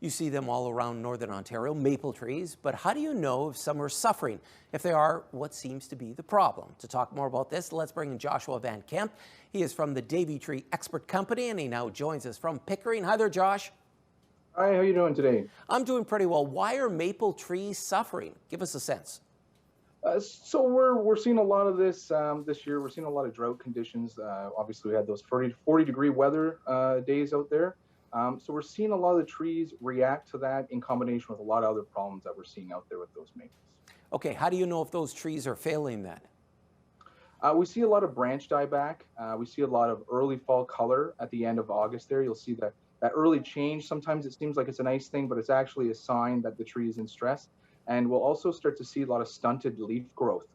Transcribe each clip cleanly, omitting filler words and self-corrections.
You see them all around Northern Ontario, maple trees, but how do you know if some are suffering? If they are, what seems to be the problem? To talk more about this, let's bring in Joshua Van Kemp. He is from the Davey Tree Expert Company, and he now joins us from Pickering. Hi there, Josh. Hi, how are you doing today? I'm doing pretty well. Why are maple trees suffering? Give us a sense. So we're seeing a lot of this this year. We're seeing a lot of drought conditions. Obviously, we had those 40-degree weather days out there. So we're seeing a lot of the trees react to that in combination with a lot of other problems that we're seeing out there with those maples. Okay, how do you know if those trees are failing then? We see a lot of branch dieback. We see a lot of early fall color at the end of August there. You'll see that early change. Sometimes it seems like it's a nice thing, but it's actually a sign that the tree is in stress. And we'll also start to see a lot of stunted leaf growth,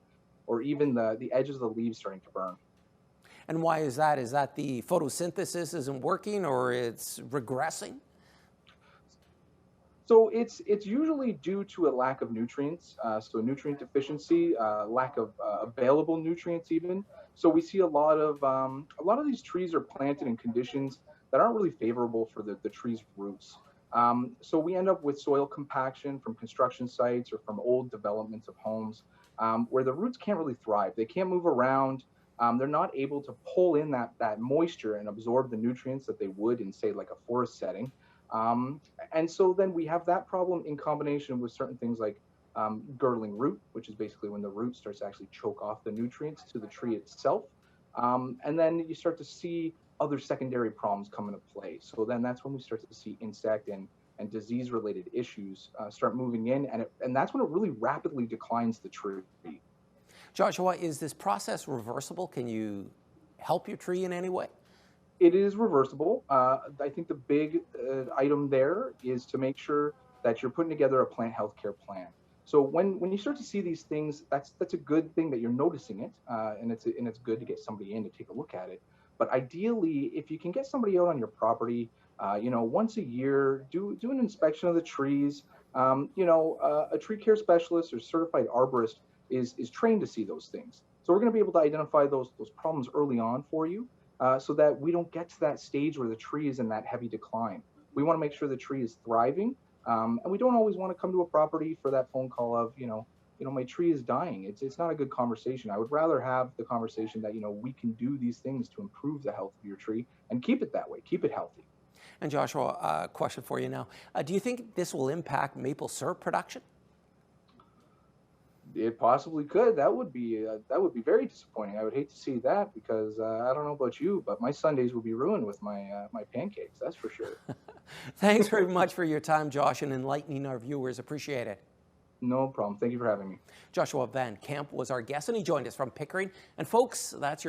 or even the edges of the leaves starting to burn. And why is that? Is that the photosynthesis isn't working or it's regressing? So it's usually due to a lack of nutrients, so nutrient deficiency, lack of available nutrients even. So we see a lot of these trees are planted in conditions that aren't really favorable for the tree's roots. So we end up with soil compaction from construction sites or from old developments of homes, where the roots can't really thrive. They can't move around. They're not able to pull in that moisture and absorb the nutrients that they would in, say, like a forest setting. And so then we have that problem in combination with certain things like girdling root, which is basically when the root starts to actually choke off the nutrients to the tree itself. And then you start to see other secondary problems come into play. So then that's when we start to see insect and disease-related issues start moving in, and that's when it really rapidly declines the tree. Joshua, is this process reversible? Can you help your tree in any way? It is reversible. I think the big item there is to make sure that you're putting together a plant health care plan. So when you start to see these things, that's a good thing that you're noticing it, and it's good to get somebody in to take a look at it. But ideally, if you can get somebody out on your property, once a year, do an inspection of the trees. A tree care specialist or certified arborist is trained to see those things. So we're going to be able to identify those problems early on for you, so that we don't get to that stage where the tree is in that heavy decline. We want to make sure the tree is thriving, and we don't always want to come to a property for that phone call of, my tree is dying. It's not a good conversation. I would rather have the conversation that, we can do these things to improve the health of your tree and keep it that way, keep it healthy. And Joshua, a question for you now. Do you think this will impact maple syrup production? It possibly could. That would be very disappointing. I would hate to see that because I don't know about you, but my Sundays will be ruined with my pancakes. That's for sure. Thanks very much for your time, Josh, and enlightening our viewers. Appreciate it. No problem. Thank you for having me. Joshua Van Kemp was our guest, and he joined us from Pickering. And folks, that's your